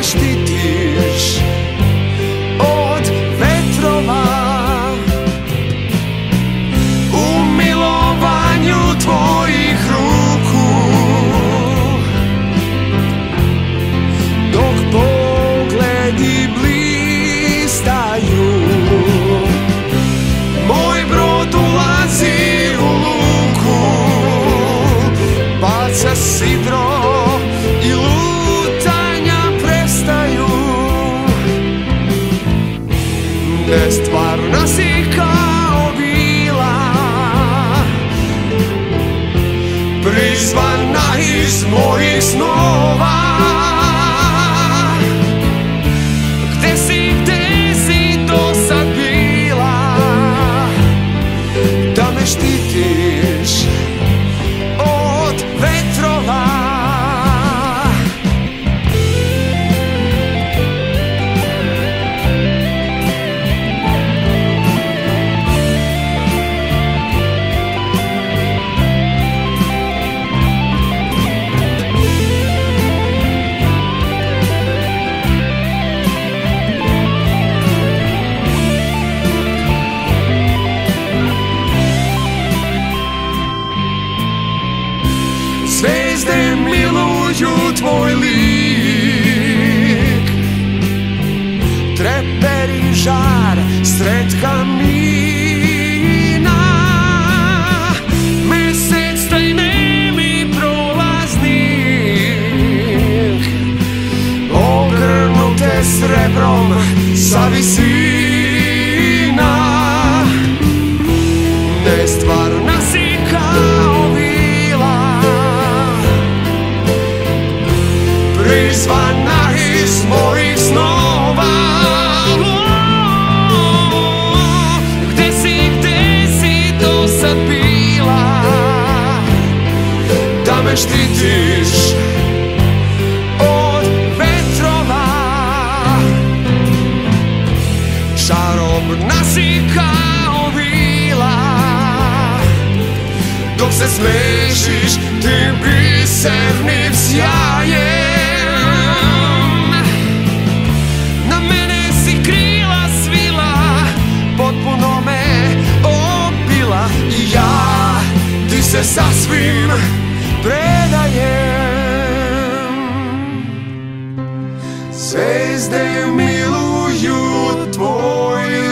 štitiš od vetrova, u milovanju tvojih ruku, dok pogledi blistaju. Moj brod ulazi u luku, baca sidro i lutanja prestaju. Nestvarna si kao bila, prizvana iz mojih snova. Gde si do sad bila, da me štitiš od vetrova. Zvezde miluju tvoj lik, treperi žar sred kamina. Mesec taj nemi prolaznik, ogrnute srebrom sa visina. Nestvarna si kao vila, prizvana iz mojih snova. Gde si do sad bila, da me štitiš od vetrova. Čarobna si kao vila, dok se smešiš tim bisernim sjajem. Na mene si krila svila, potpuno me opila i ja ti se sasvim predajem. Zvezde miluju tvoj